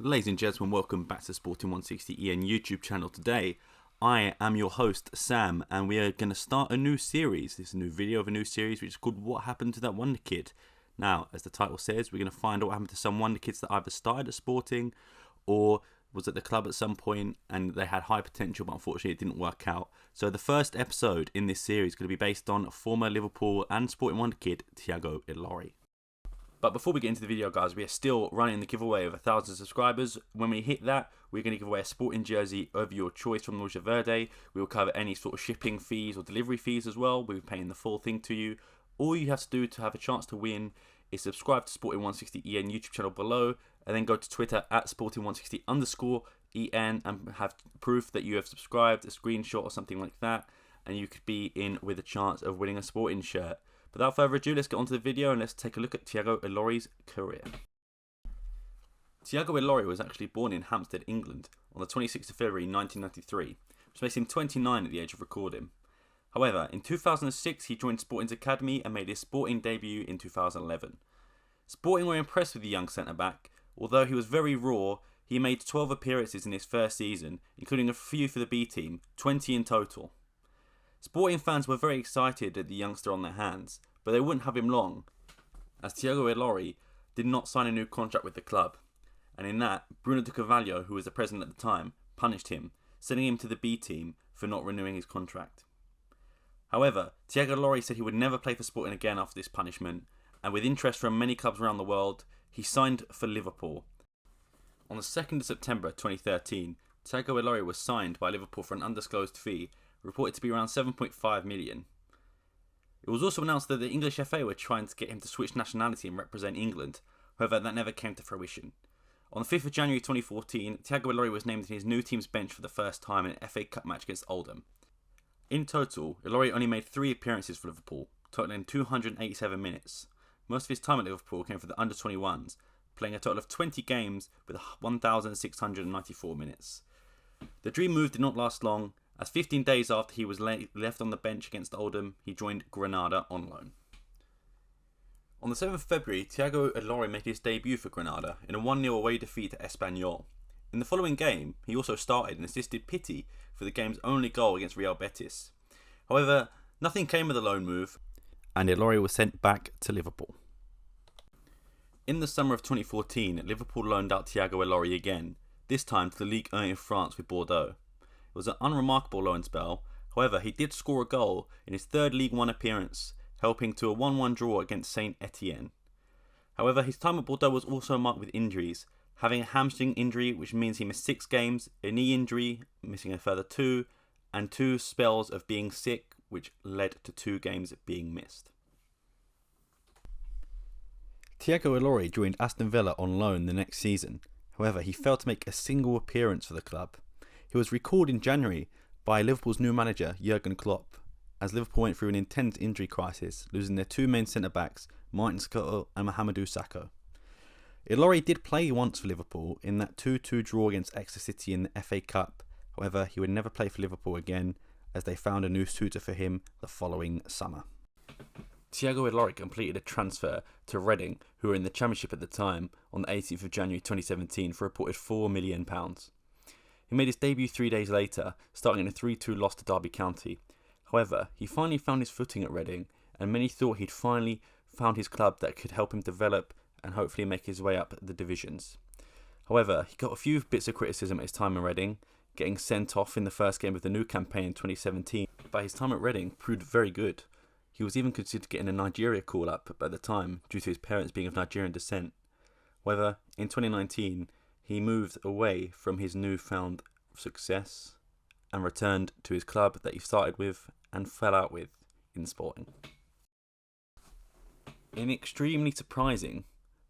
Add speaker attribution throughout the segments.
Speaker 1: Ladies and gentlemen, welcome back to the Sporting 160 EN YouTube channel. Today, I am your host, Sam, and we are going to start a new series. This is a new video of a new series, which is called What Happened to That Wonderkid. Now, as the title says, we're going to find out what happened to some Wonderkids that either started at Sporting or was at the club at some point and they had high potential, but unfortunately it didn't work out. So the first episode in this series is going to be based on former Liverpool and Sporting Wonderkid, Tiago Ilori. But before we get into the video, guys, we are still running the giveaway of 1,000 subscribers. When we hit that, we're going to give away a sporting jersey of your choice from Roger Verde. We will cover any sort of shipping fees or delivery fees as well. We'll be paying the full thing to you. All you have to do to have a chance to win is subscribe to Sporting 160 EN YouTube channel below, and then go to Twitter at Sporting160_EN and have proof that you have subscribed, a screenshot or something like that, and you could be in with a chance of winning a Sporting shirt. Without further ado, let's get on to the video and let's take a look at Tiago Ilori's career. Tiago Ilori was actually born in Hampstead, England on the 26th of February 1993, which makes him 29 at the age of recording. However, in 2006 he joined Sporting's academy and made his Sporting debut in 2011. Sporting were impressed with the young centre-back. Although he was very raw, he made 12 appearances in his first season, including a few for the B team, 20 in total. Sporting fans were very excited at the youngster on their hands, but they wouldn't have him long, as Tiago Ilori did not sign a new contract with the club, and in that, Bruno de Carvalho, who was the president at the time, punished him, sending him to the B team for not renewing his contract. However, Tiago Ilori said he would never play for Sporting again after this punishment, and with interest from many clubs around the world, he signed for Liverpool. On the 2nd of September 2013, Tiago Ilori was signed by Liverpool for an undisclosed fee, reported to be around 7.5 million. It was also announced that the English FA were trying to get him to switch nationality and represent England, however that never came to fruition. On the 5th of January 2014, Tiago Ilori was named in his new team's bench for the first time in an FA Cup match against Oldham. In total, Ilori only made 3 appearances for Liverpool, totaling 287 minutes. Most of his time at Liverpool came for the under-21s, playing a total of 20 games with 1,694 minutes. The dream move did not last long, as 15 days after he was left on the bench against Oldham, he joined Granada on loan. On the 7th of February, Tiago Ilori made his debut for Granada in a 1-0 away defeat to Espanyol. In the following game, he also started and assisted Pitti for the game's only goal against Real Betis. However, nothing came of the loan move, and Ilori was sent back to Liverpool. In the summer of 2014, Liverpool loaned out Tiago Ilori again, this time to the Ligue 1 in France with Bordeaux. It was an unremarkable loan spell, however he did score a goal in his 3rd League 1 appearance, helping to a 1-1 draw against Saint Etienne. However, his time at Bordeaux was also marked with injuries, having a hamstring injury which means he missed 6 games, a knee injury, missing a further 2, and 2 spells of being sick which led to 2 games being missed. Tiago Ilori joined Aston Villa on loan the next season, however he failed to make a single appearance for the club. He was recalled in January by Liverpool's new manager Jurgen Klopp, as Liverpool went through an intense injury crisis, losing their 2 main centre-backs, Martin Scott and Mohamedou Sakho. Ilori did play once for Liverpool in that 2-2 draw against Exeter City in the FA Cup, however he would never play for Liverpool again, as they found a new suitor for him the following summer. Tiago Ilori completed a transfer to Reading, who were in the Championship at the time, on the 18th of January 2017 for a reported £4 million. He made his debut 3 days later, starting in a 3-2 loss to Derby County. However, he finally found his footing at Reading, and many thought he'd finally found his club that could help him develop and hopefully make his way up the divisions. However, he got a few bits of criticism at his time in Reading, getting sent off in the first game of the new campaign in 2017, but his time at Reading proved very good. He was even considered getting a Nigeria call-up at the time due to his parents being of Nigerian descent. However, in 2019, he moved away from his newfound success and returned to his club that he started with and fell out with in Sporting. In extremely surprising,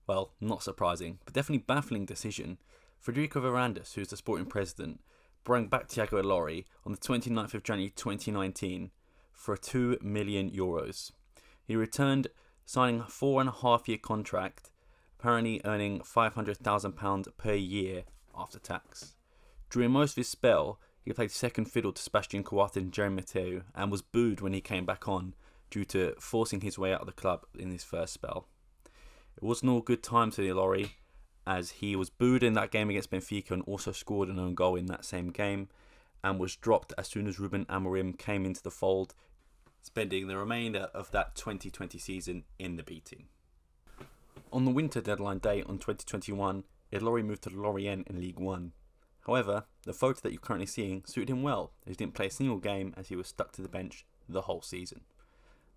Speaker 1: well, not surprising, but definitely baffling decision, Federico Varandas, who is the Sporting president, brought back Tiago Ilori on the 29th of January 2019 for €2 million. He returned, signing a 4.5-year contract, apparently earning £500,000 per year after tax. During most of his spell, he played second fiddle to Sebastian Coates and Jeremy Mateu and was booed when he came back on due to forcing his way out of the club in his first spell. It wasn't all good times for Ilori, as he was booed in that game against Benfica and also scored an own goal in that same game, and was dropped as soon as Ruben Amorim came into the fold, spending the remainder of that 2020 season in the B team. On the winter deadline day on 2021, Ilori moved to Lorient in League One. However, the photo that you're currently seeing suited him well, as he didn't play a single game as he was stuck to the bench the whole season.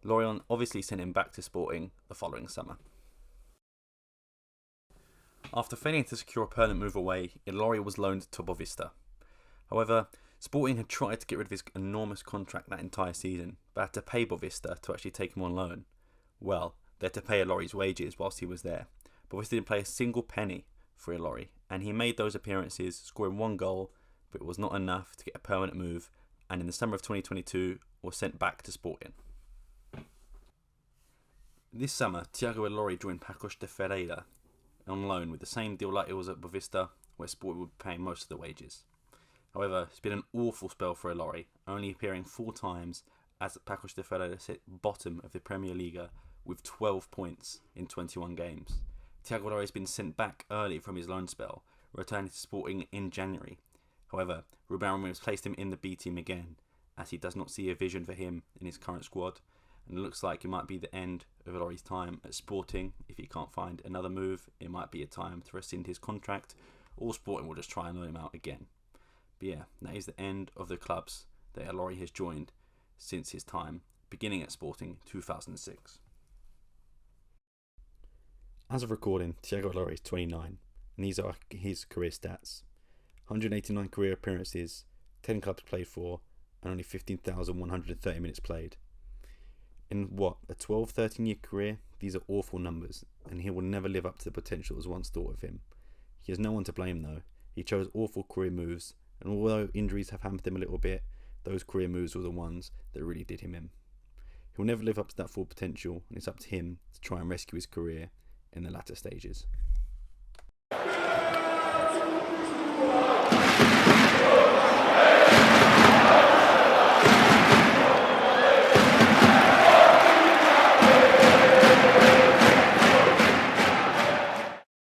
Speaker 1: Lorient obviously sent him back to Sporting the following summer. After failing to secure a permanent move away, Ilori was loaned to Boavista. However, Sporting had tried to get rid of his enormous contract that entire season, but had to pay Boavista to actually take him on loan. Well, they had to pay Ilori's wages whilst he was there. Boavista didn't pay a single penny for Ilori, and he made those appearances, scoring one goal, but it was not enough to get a permanent move, and in the summer of 2022 was sent back to Sporting. This summer, Tiago Ilori joined Pacos de Ferreira on loan with the same deal like it was at Boavista, where Sporting would be paying most of the wages. However, it's been an awful spell for Ilori, only appearing 4 times as Pacos de Ferreira sit bottom of the Premier Liga with 12 points in 21 games. Tiago Ilori has been sent back early from his loan spell, returning to Sporting in January. However, Ruben Amorim has placed him in the B team again, as he does not see a vision for him in his current squad, and it looks like it might be the end of Ilori's time at Sporting. If he can't find another move, it might be a time to rescind his contract, or Sporting will just try and loan him out again. But yeah, that is the end of the clubs that Ilori has joined since his time, beginning at Sporting 2006. As of recording, Tiago Ilori is 29, and these are his career stats. 189 career appearances, 10 clubs played for, and only 15,130 minutes played. In a 12-13 year career, these are awful numbers, and he will never live up to the potential that was once thought of him. He has no one to blame though. He chose awful career moves, and although injuries have hampered him a little bit, those career moves were the ones that really did him in. He will never live up to that full potential, and it's up to him to try and rescue his career in the latter stages.